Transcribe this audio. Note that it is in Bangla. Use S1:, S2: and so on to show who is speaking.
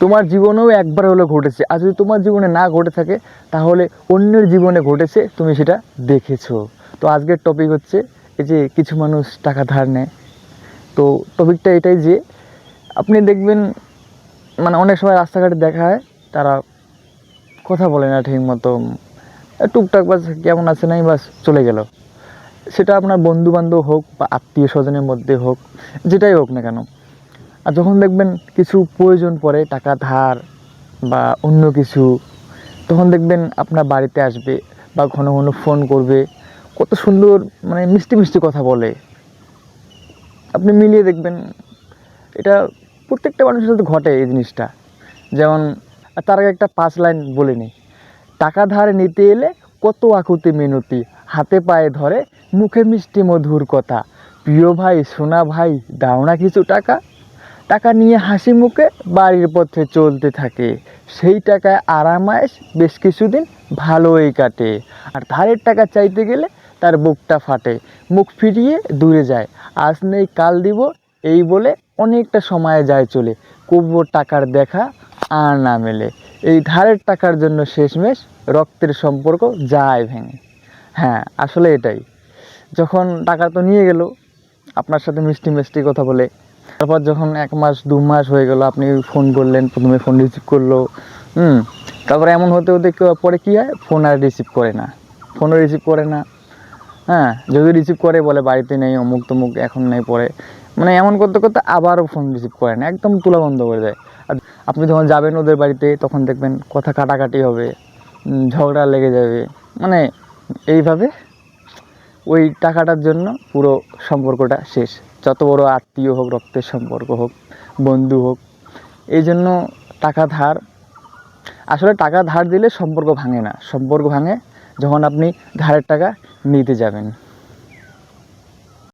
S1: তোমার জীবনেও একবার হলে ঘটেছে, আর যদি তোমার জীবনে না ঘটে থাকে তাহলে অন্যের জীবনে ঘটেছে, তুমি সেটা দেখেছো। তো আজকের টপিক হচ্ছে এই যে কিছু মানুষ টাকা ধার নেয়। তো টপিকটা এটাই যে আপনি দেখবেন মানে অনেক সময় রাস্তাঘাটে দেখা হয় তারা কথা বলে না ঠিক মতো, টুকটাক বাস কেমন আছে নাই বাস চলে গেল। সেটা আপনার বন্ধু বান্ধব হোক বা আত্মীয় স্বজনের মধ্যে হোক, যেটাই হোক না কেন। আর যখন দেখবেন কিছু প্রয়োজন পড়ে টাকা ধার বা অন্য কিছু, তখন দেখবেন আপনার বাড়িতে আসবে বা ঘন ঘন ফোন করবে, কত সুন্দর মানে মিষ্টি মিষ্টি কথা বলে। আপনি মিলিয়ে দেখবেন এটা প্রত্যেকটা মানুষের সাথে ঘটে এই জিনিসটা। যেমন তার আগে একটা 5 লাইন বলে নিই। টাকা ধার নিতে এলে কত আকুতি মিনতি, হাতে পায়ে ধরে মুখে মিষ্টি মধুর কথা, প্রিয় ভাই সোনা ভাই দাও না কিছু টাকা। টাকা নিয়ে হাসি মুখে বাড়ির পথে চলতে থাকে, সেই টাকায় আরামায়েশ বেশ কিছুদিন ভালোই কাটে। আর ধারের টাকা চাইতে গেলে তার বুকটা ফাটে, মুখ ফিরিয়ে দূরে যায়, আজ নেই কাল দিব এই বলে অনেকটা সময় যায় চলে, কবুও টাকার দেখা আর না মেলে। এই ধারের টাকার জন্য শেষমেশ রক্তের সম্পর্ক যায় ভেঙে। হ্যাঁ, আসলে এটাই। যখন টাকা তো নিয়ে গেল আপনার সাথে মিষ্টি মিষ্টি কথা বলে, তারপর যখন 1 মাস 2 মাস হয়ে গেল, আপনি ফোন করলেন, প্রথমে ফোন রিসিভ করলো, তারপরে এমন হতে হতে পরে কী হয়, ফোন আর রিসিভ করে না, ফোনও রিসিভ করে না। হ্যাঁ, যদি রিসিভ করে বলে বাড়িতে নেই, অমুক তমুক, এখন নেই, পরে মানে এমন করতে করতে আবারও ফোন রিসিভ করে না, একদম তোলা বন্ধ করে দেয়। আর আপনি যখন যাবেন ওদের বাড়িতে তখন দেখবেন কথা কাটাকাটি হবে, ঝগড়া লেগে যাবে, মানে এইভাবে ওই টাকাটার জন্য পুরো সম্পর্কটা শেষ। যত বড় আত্মীয় হোক, রক্তের সম্পর্ক হোক, বন্ধু হোক, এই জন্য টাকা ধার, আসলে টাকা ধার দিলে সম্পর্ক ভাঙে না, সম্পর্ক ভাঙে যখন আপনি ধারের টাকা নিতে যাবেন।